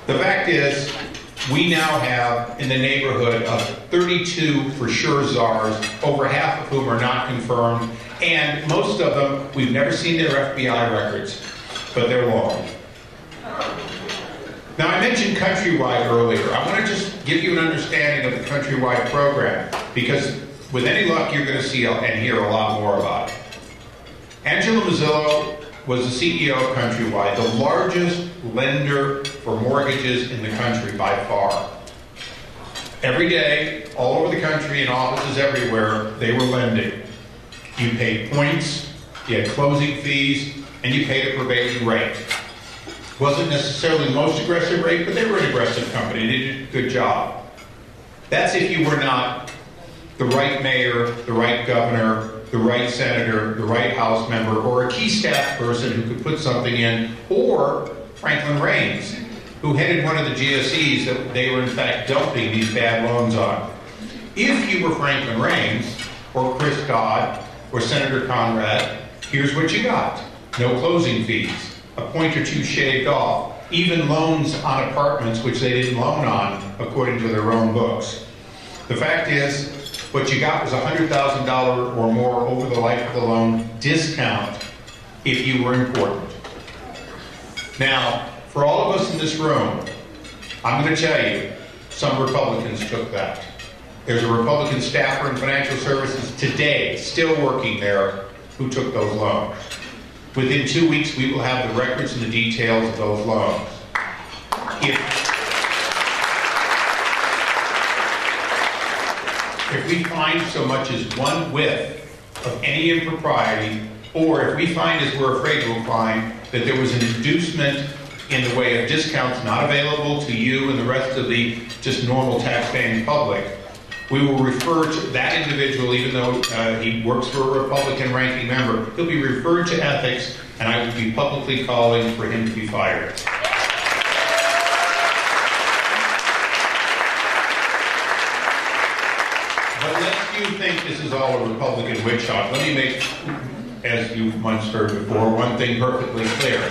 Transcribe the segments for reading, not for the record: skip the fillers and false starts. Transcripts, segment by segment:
The fact is, we now have in the neighborhood of 32 for sure czars, over half of whom are not confirmed, and most of them, we've never seen their FBI records, but they're long. Now, I mentioned Countrywide earlier. I want to just give you an understanding of the Countrywide program, because with any luck, you're going to see and hear a lot more about it. Angela Mazzillo was the CEO of Countrywide, the largest lender for mortgages in the country by far. Every day, all over the country, in offices everywhere, they were lending. You paid points, you had closing fees, and you paid a prevailing rate. Wasn't necessarily the most aggressive rate, but they were an aggressive company. They did a good job. That's if you were not the right mayor, the right governor, the right senator, the right House member, or a key staff person who could put something in, or Franklin Raines, who headed one of the GSEs that they were in fact dumping these bad loans on. If you were Franklin Raines, or Chris Dodd, or Senator Conrad, here's what you got. No closing fees, a point or two shaved off, even loans on apartments which they didn't loan on according to their own books. The fact is, what you got was a $100,000 or more over the life of the loan discount if you were important. Now, for all of us in this room, I'm going to tell you, some Republicans took that. There's a Republican staffer in financial services today, still working there, who took those loans. Within 2 weeks, we will have the records and the details of those loans. If we find so much as one whiff of any impropriety, or if we find, as we're afraid we'll find, that there was an inducement in the way of discounts not available to you and the rest of the just normal tax-paying public, we will refer to that individual, even though he works for a Republican ranking member, he'll be referred to ethics, and I will be publicly calling for him to be fired. But lest you think this is all a Republican witch hunt, let me make, as you once heard before, one thing perfectly clear.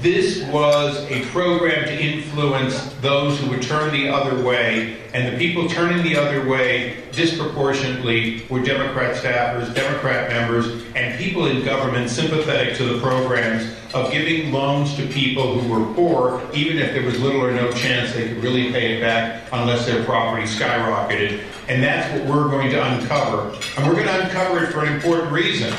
This was a program to influence those who would turn the other way, and the people turning the other way disproportionately were Democrat staffers, Democrat members, and people in government sympathetic to the programs of giving loans to people who were poor, even if there was little or no chance they could really pay it back unless their property skyrocketed. And that's what we're going to uncover. And we're going to uncover it for an important reason.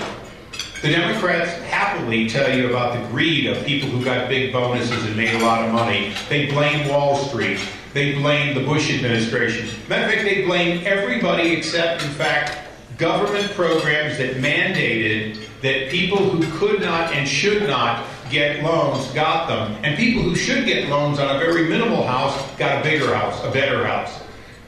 The Democrats happily tell you about the greed of people who got big bonuses and made a lot of money. They blame Wall Street. They blame the Bush administration. Matter of fact, they blame everybody except, in fact, government programs that mandated that people who could not and should not get loans got them. And people who should get loans on a very minimal house got a bigger house, a better house.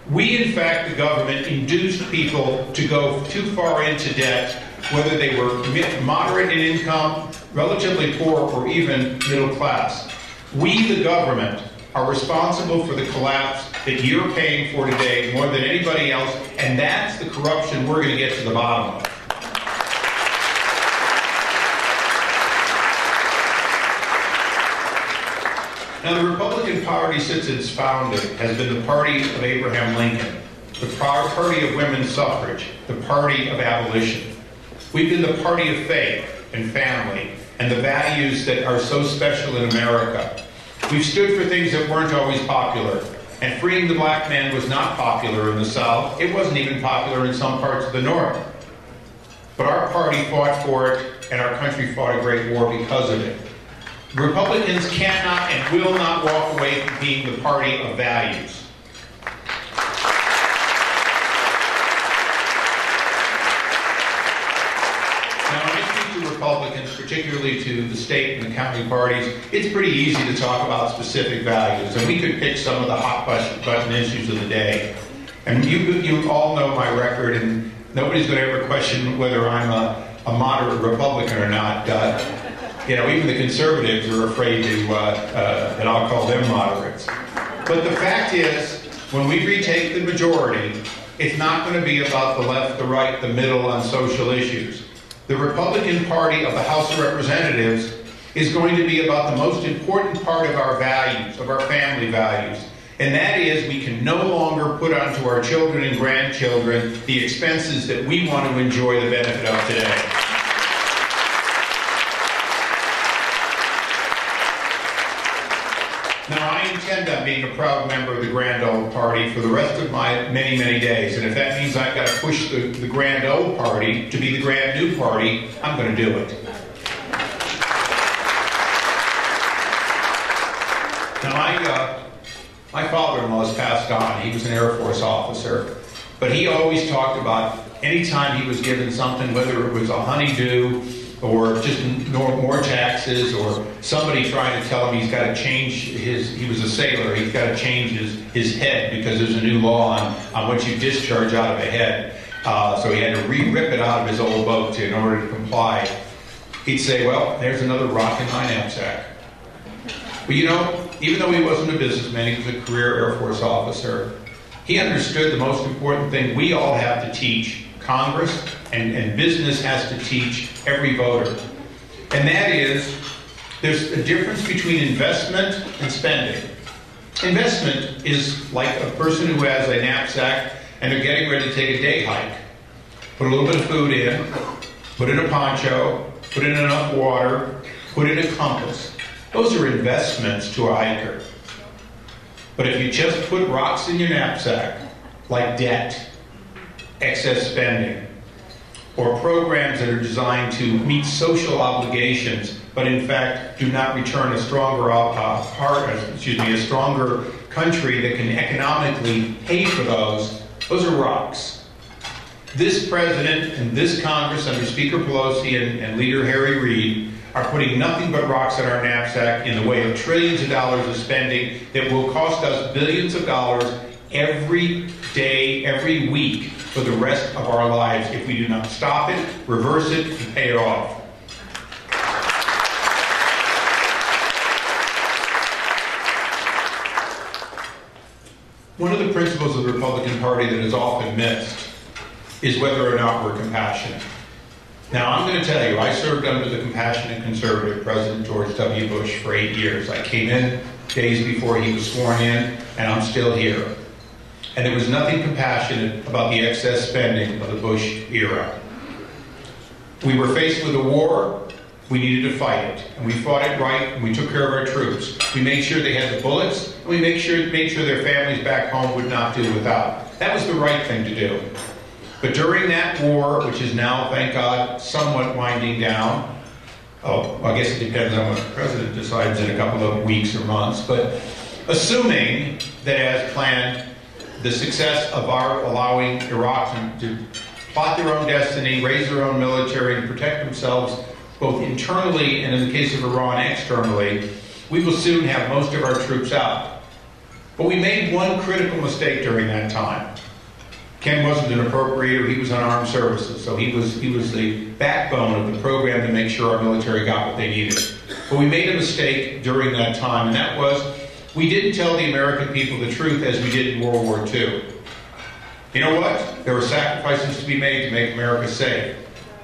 We, in fact, the government, induced people to go too far into debt, whether they were moderate in income, relatively poor, or even middle class. We, the government, are responsible for the collapse that you're paying for today more than anybody else, and that's the corruption we're going to get to the bottom of. Now, the Republican Party, since its founding, has been the party of Abraham Lincoln, the party of women's suffrage, the party of abolition. We've been the party of faith and family and the values that are so special in America. We've stood for things that weren't always popular. And freeing the black man was not popular in the South. It wasn't even popular in some parts of the North. But our party fought for it, and our country fought a great war because of it. Republicans cannot and will not walk away from being the party of values. Republicans, particularly to the state and the county parties, it's pretty easy to talk about specific values, and we could pick some of the hot button issues of the day. And you all know my record, and nobody's going to ever question whether I'm a moderate Republican or not. Even the conservatives are afraid to, and I'll call them moderates. But the fact is, when we retake the majority, it's not going to be about the left, the right, the middle on social issues. The Republican Party of the House of Representatives is going to be about the most important part of our values, of our family values. And that is, we can no longer put onto our children and grandchildren the expenses that we want to enjoy the benefit of today. Now, I intend on being a proud member of the Grand Old Party for the rest of my many, many days. And if that means I've got to push the Grand Old Party to be the Grand New Party, I'm going to do it. Now, my father-in-law has passed on. He was an Air Force officer. But he always talked about any time he was given something, whether it was a honeydew or just more taxes, or somebody trying to tell him he's got to change he was a sailor, he's got to change his head because there's a new law on what you discharge out of a head. So he had to rip it out of his old boat in order to comply. He'd say, well, there's another rock in my knapsack. But you know, even though he wasn't a businessman, he was a career Air Force officer, he understood the most important thing we all have to teach Congress and business has to teach every voter. And that is, there's a difference between investment and spending. Investment is like a person who has a knapsack and they're getting ready to take a day hike. Put a little bit of food in, put in a poncho, put in enough water, put in a compass. Those are investments to a hiker. But if you just put rocks in your knapsack, like debt, excess spending, or programs that are designed to meet social obligations, but in fact do not return a stronger a stronger country that can economically pay for those are rocks. This president and this Congress under Speaker Pelosi and Leader Harry Reid are putting nothing but rocks in our knapsack in the way of trillions of dollars of spending that will cost us billions of dollars every day, every week for the rest of our lives if we do not stop it, reverse it, and pay it off. One of the principles of the Republican Party that is often missed is whether or not we're compassionate. Now, I'm going to tell you, I served under the compassionate conservative President George W. Bush for 8 years. I came in days before he was sworn in, and I'm still here. And there was nothing compassionate about the excess spending of the Bush era. We were faced with a war. We needed to fight it. And we fought it right, and we took care of our troops. We made sure they had the bullets, and we made sure their families back home would not do without. That was the right thing to do. But during that war, which is now, thank God, somewhat winding down, I guess it depends on what the president decides in a couple of weeks or months, but assuming that as planned, the success of our allowing Iraq to plot their own destiny, raise their own military, and protect themselves both internally and, in the case of Iran, externally, we will soon have most of our troops out. But we made one critical mistake during that time. Ken wasn't an appropriator, he was on armed services, so he was the backbone of the program to make sure our military got what they needed. But we made a mistake during that time, and that was we didn't tell the American people the truth as we did in World War II. You know what? There were sacrifices to be made to make America safe.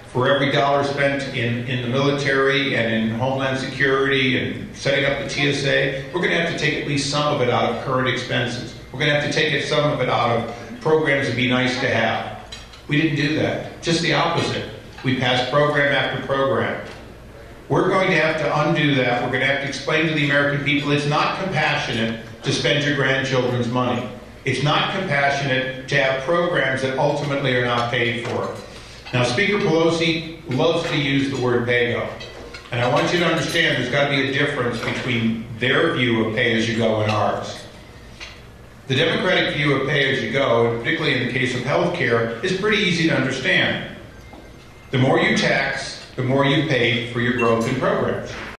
For every dollar spent in the military and in Homeland Security and setting up the TSA, we're going to have to take at least some of it out of current expenses. We're going to have to take some of it out of programs that'd be nice to have. We didn't do that. Just the opposite. We passed program after program. We're going to have to undo that. We're going to have to explain to the American people it's not compassionate to spend your grandchildren's money. It's not compassionate to have programs that ultimately are not paid for. Now, Speaker Pelosi loves to use the word pay-go. And I want you to understand there's got to be a difference between their view of pay-as-you-go and ours. The Democratic view of pay-as-you-go, particularly in the case of health care, is pretty easy to understand. The more you tax, the more you pay for your growth in programs.